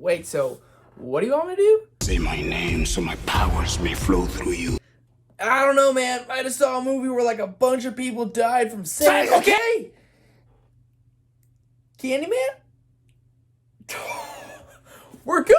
Wait, so what do you want me to do? Say my name so my powers may flow through you. I don't know, man. I just saw a movie where like a bunch of people died from sickness. Okay. Candyman? We're good.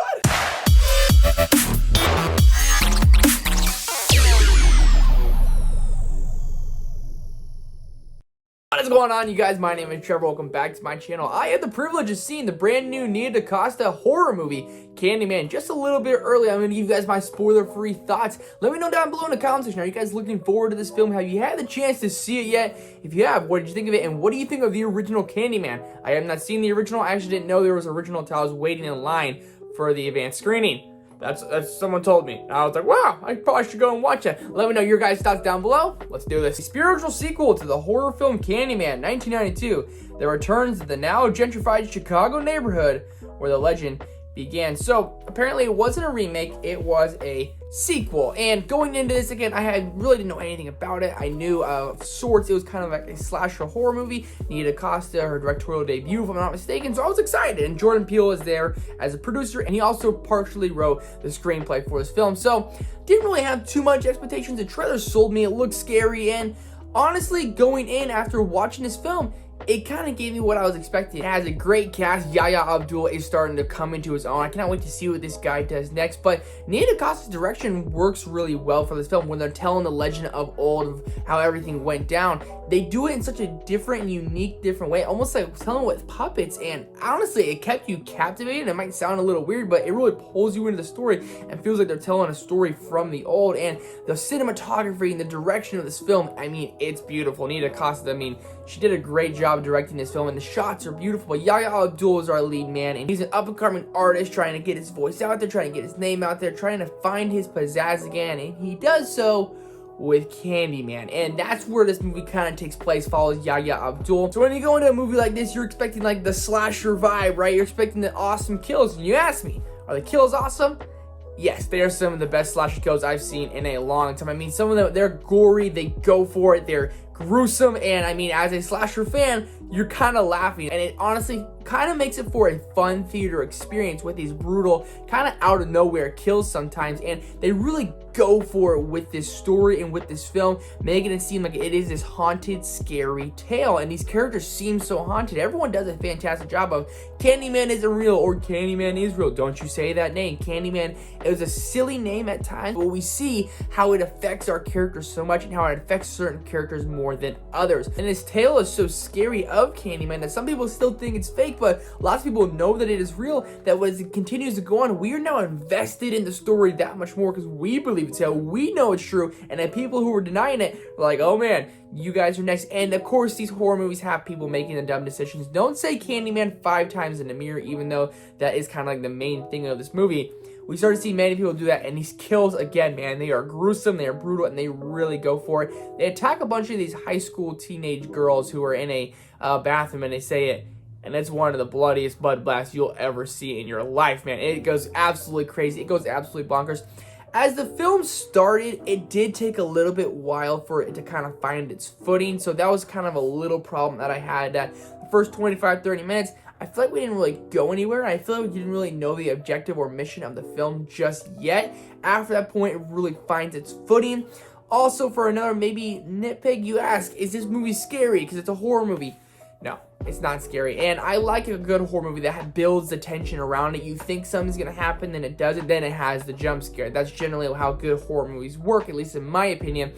What is going on, you guys? My name is Trevor. Welcome back to my channel. I had the privilege of seeing the brand new Nia DaCosta horror movie, Candyman, just a little bit early. I'm going to give you guys my spoiler-free thoughts. Let me know down below in the comment section. Are you guys looking forward to this film? Have you had the chance to see it yet? If you have, what did you think of it? And what do you think of the original Candyman? I have not seen the original. I actually didn't know there was an original until I was waiting in line for the advanced screening. That's someone told me. And I was like, wow, I probably should go and watch it. Let me know your guys' thoughts down below. Let's do this. The spiritual sequel to the horror film Candyman, 1992, that returns to the now gentrified Chicago neighborhood where the legend began. So apparently it wasn't a remake, it was a sequel. And going into this again, I really didn't know anything about it. I knew of sorts it was kind of like a slasher horror movie. Nia DaCosta, her directorial debut, if I'm not mistaken, so I was excited. And Jordan Peele is there as a producer, and he also partially wrote the screenplay for this film. So didn't really have too much expectations. The trailer sold me. It looked scary, and honestly, going in after watching this film, it kind of gave me what I was expecting. It has a great cast. Yahya Abdul is starting to come into his own. I cannot wait to see what this guy does next. But Nia DaCosta's direction works really well for this film when they're telling the legend of old, of how everything went down. They do it in such a different, unique, different way, almost like telling with puppets. And honestly, it kept you captivated. It might sound a little weird, but it really pulls you into the story and feels like they're telling a story from the old. And the cinematography and the direction of this film, I mean, it's beautiful. Nia DaCosta, I mean, she did a great job directing this film, and the shots are beautiful. But Yahya Abdul is our lead man, and he's an up-and-coming artist trying to get his voice out there, trying to get his name out there, trying to find his pizzazz again, and he does so with Candyman. And that's where this movie kind of takes place, follows Yahya Abdul. So when you go into a movie like this, you're expecting like the slasher vibe, right? You're expecting the awesome kills, and you ask me, are the kills awesome? Yes, they are some of the best slasher kills I've seen in a long time. I mean, some of them, they're gory, they go for it, they're gruesome, and I mean, as a slasher fan, you're kind of laughing, and it honestly kind of makes it for a fun theater experience with these brutal, kind of out of nowhere kills sometimes, and they really go for it with this story and with this film, making it seem like it is this haunted, scary tale, and these characters seem so haunted. Everyone does a fantastic job of Candyman isn't real or Candyman is real. Don't you say that name. Candyman is a silly name at times, but we see how it affects our characters so much and how it affects certain characters more than others. And this tale is so scary of Candyman that some people still think it's fake, but lots of people know that it is real, that as it continues to go on, we are now invested in the story that much more because we believe it's real. We know it's true, and the people who were denying it are like, oh man, you guys are next. And of course, these horror movies have people making the dumb decisions. Don't say Candyman 5 times in the mirror, even though that is kind of like the main thing of this movie. We start to see many people do that, and these kills, again, man, they are gruesome, they are brutal, and they really go for it. They attack a bunch of these high school teenage girls who are in a bathroom, and they say it, and it's one of the bloodiest blood blasts you'll ever see in your life, man. It goes absolutely crazy. It goes absolutely bonkers. As the film started, it did take a little bit while for it to kind of find its footing, so that was kind of a little problem that I had. That the first 25-30 minutes, I feel like we didn't really go anywhere. I feel like we didn't really know the objective or mission of the film just yet. After that point, it really finds its footing. Also, for another maybe nitpick, you ask, is this movie scary because it's a horror movie? No, it's not scary. And I like a good horror movie that builds the tension around it. You think something's going to happen, then it doesn't, then it has the jump scare. That's generally how good horror movies work, at least in my opinion.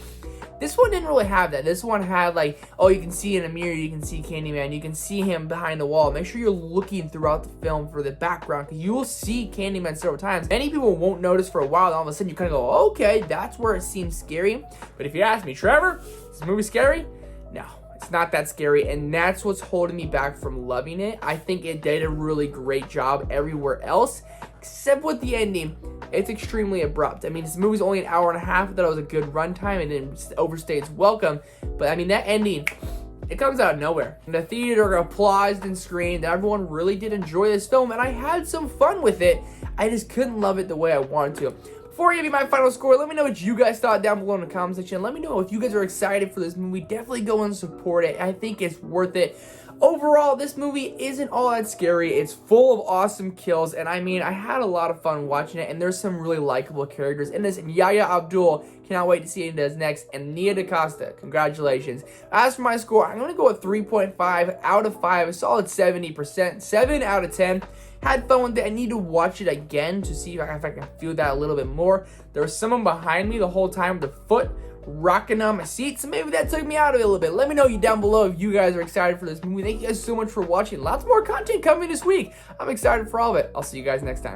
This one didn't really have that. This one had like, oh, you can see in a mirror, you can see Candyman, you can see him behind the wall. Make sure you're looking throughout the film for the background, because you will see Candyman several times. Many people won't notice for a while, and all of a sudden you kind of go, okay, that's where it seems scary. But if you ask me, Trevor, is this movie scary? No. It's not that scary, and that's what's holding me back from loving it. I think it did a really great job everywhere else, except with the ending. It's extremely abrupt. I mean, this movie's only an hour and a half. I thought it was a good runtime and didn't overstay its welcome. But I mean, that ending, it comes out of nowhere. And the theater applauds and screamed. Everyone really did enjoy this film, and I had some fun with it. I just couldn't love it the way I wanted to. Before I give you my final score, let me know what you guys thought down below in the comment section. Let me know if you guys are excited for this movie. Definitely go and support it. I think it's worth it. Overall, this movie isn't all that scary. It's full of awesome kills, and I mean, I had a lot of fun watching it, and there's some really likable characters in this. And Yahya Abdul, cannot wait to see what he does next. And Nia DaCosta, congratulations. As for my score, I'm going to go with 3.5 out of 5, a solid 70%, 7 out of 10. Had fun with it. I need to watch it again to see if I can feel that a little bit more. There was someone behind me the whole time with the foot rocking on my seat, so maybe that took me out of it a little bit. Let me know down below if you guys are excited for this movie. Thank you guys so much for watching. Lots more content coming this week. I'm excited for all of it. I'll see you guys next time.